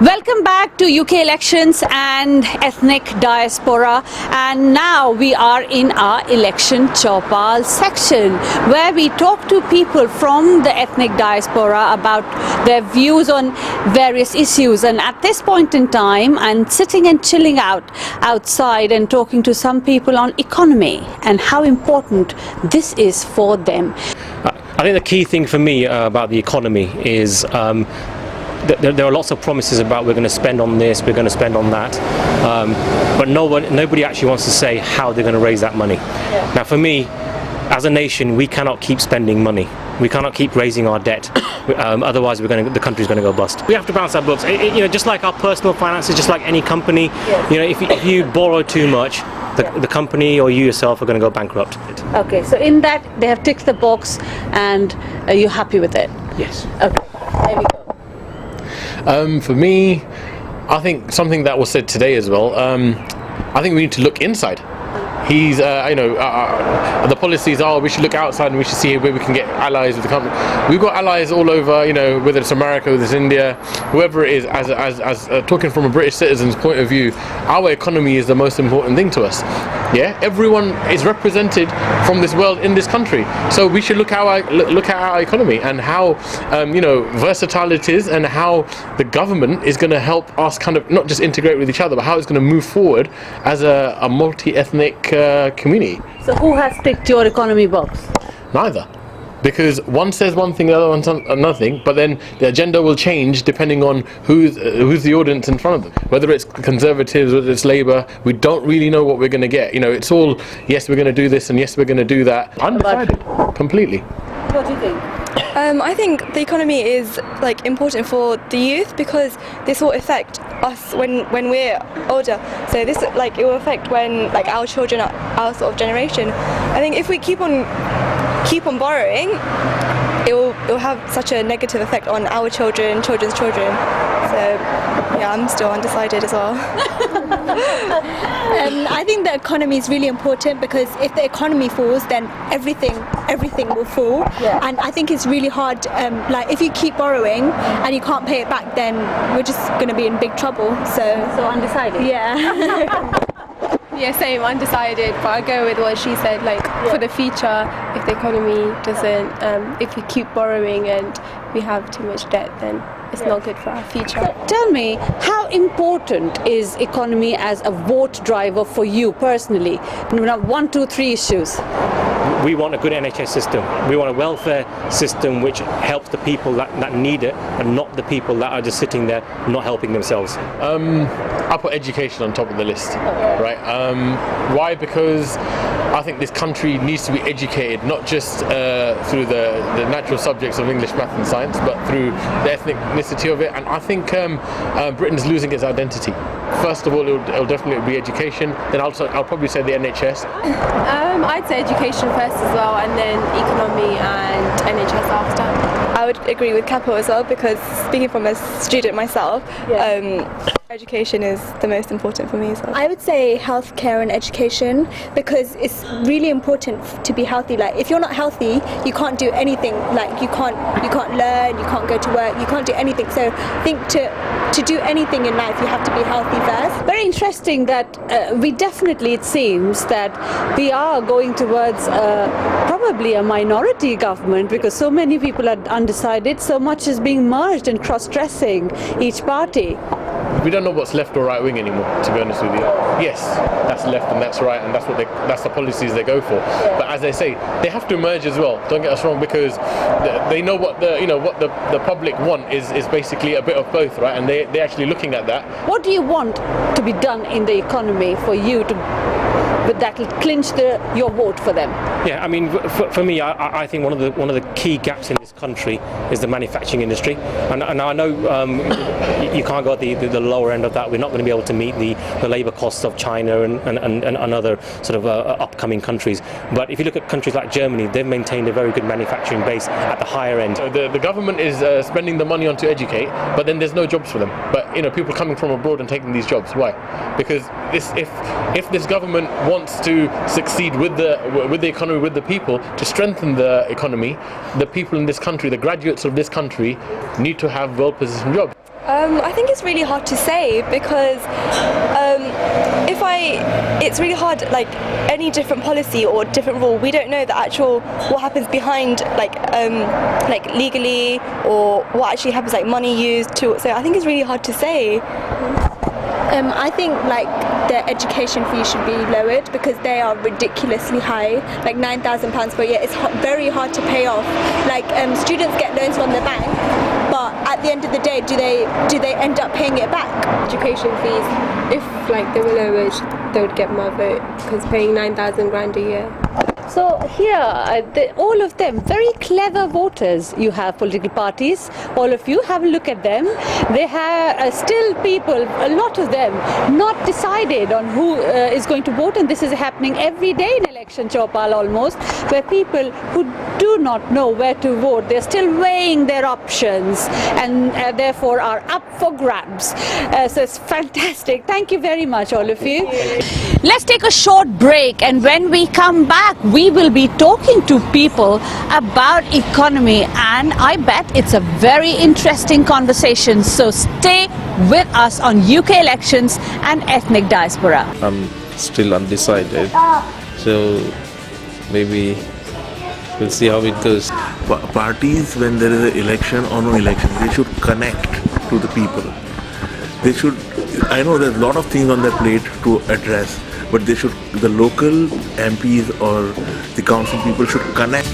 Welcome back to UK elections and ethnic diaspora, and now we are in our election Chaupaal section where we talk to people from the ethnic diaspora about their views on various issues. And at this point in time I'm sitting and chilling outside and talking to some people on economy and how important this is for them. I think the key thing for me about the economy is there are lots of promises about we're going to spend on this, we're going to spend on that, but nobody actually wants to say how they're going to raise that money. Yeah. Now for me, as a nation, we cannot keep spending money. We cannot keep raising our debt, otherwise the country's going to go bust. We have to balance our books. Just like our personal finances, just like any company. Yes. If you borrow too much, the company or you yourself are going to go bankrupt. Okay, so in that they have ticked the box, and are you happy with it? Yes. Okay, there we go. For me, I think something that was said today as well, I think we need to look inside. He's, the policies are we should look outside and we should see where we can get allies with the company. We've got allies all over, whether it's America, whether it's India, whoever it is. As talking from a British citizen's point of view, our economy is the most important thing to us. Yeah, everyone is represented from this world in this country, so we should look at our economy and how versatile it is, and how the government is going to help us kind of not just integrate with each other, but how it's going to move forward as a multi-ethnic community. So who has ticked your economy box? Neither. Because one says one thing, the other one says another thing, but then the agenda will change depending on who's the audience in front of them. Whether it's Conservatives, whether it's Labour, we don't really know what we're going to get. It's all, yes, we're going to do this, and yes, we're going to do that. Undecided, completely. What do you think? I think the economy is important for the youth, because this will affect us when we're older. So this it will affect when our children, our sort of generation. I think if we keep on borrowing, it will have such a negative effect on our children's children. So yeah, I'm still undecided as well. I think the economy is really important, because if the economy falls, then everything will fall. Yeah. And I think it's really hard. If you keep borrowing and you can't pay it back, then we're just going to be in big trouble. So undecided. Yeah. Yeah, same, undecided, but I go with what she said, for the future, if the economy doesn't, if we keep borrowing and we have too much debt, then it's not good for our future. So tell me, how important is economy as a vote driver for you personally? 1, 2, 3 issues. We want a good NHS system. We want a welfare system which helps the people that need it, and not the people that are just sitting there not helping themselves. I'll put education on top of the list, right? Why? Because I think this country needs to be educated, not just through the natural subjects of English, math and science, but through the ethnicity of it. And I think Britain's losing its identity. First of all, it'll definitely be education. Then I'll probably say the NHS. I'd say education first as well, and then economy and NHS after. I would agree with Kapil as well, because speaking from a student myself, education is the most important for me as well. I would say healthcare and education, because it's really important to be healthy. If you're not healthy, you can't do anything. You can't learn, you can't go to work, you can't do anything. So I think to do anything in life, you have to be healthy first. Very interesting that it seems that we are going towards probably a minority government, because so many people are undecided, so much is being merged and cross-dressing each party. We don't know what's left or right wing anymore, to be honest with you. Yes, that's left and that's right, and that's the policies they go for. Yeah. But as they say, they have to merge as well. Don't get us wrong, because they know what the public want is basically a bit of both, right? And they're actually looking at that. What do you want to be done in the economy for you that will clinch your vote for them? Yeah, I mean, for me, I think one of the key gaps in this country is the manufacturing industry, and I know you can't go at the lower end of that. We're not going to be able to meet the labour costs of China and other sort of upcoming countries. But if you look at countries like Germany, they've maintained a very good manufacturing base at the higher end. The government is spending the money on to educate, but then there's no jobs for them. But people coming from abroad and taking these jobs, why? Because if this government wants to succeed with the economy, with the people, to strengthen the economy, the people in this country, the graduates of this country, need to have well-positioned jobs. I think it's really hard to say because it's really hard, like any different policy or different rule, we don't know the actual what happens behind like legally, or what actually happens, like money used to, so I think it's really hard to say. I think like the education fee should be lowered because they are ridiculously high, like £9,000 per year. It's very hard to pay off. Like students get loans from the bank, but at the end of the day, do they end up paying it back? Education fees, if like they were lowered, they would get my vote because paying 9,000 grand a year. So here, all of them, very clever voters. You have political parties, all of you, have a look at them. They have still people, a lot of them, not decided on who is going to vote, and this is happening every day in election, Chaupaal almost, where people who do not know where to vote, they're still weighing their options and therefore are up for grabs. So it's fantastic. Thank you very much, all of you. Let's take a short break, and when we come back, we will be talking to people about economy, and I bet it's a very interesting conversation. So stay with us on UK elections and ethnic diaspora. I'm still undecided, so maybe we'll see how it goes. Parties, when there is an election or no election, they should connect to the people. They should, I know there's a lot of things on their plate to address, but they should, the local MPs or the council people should connect.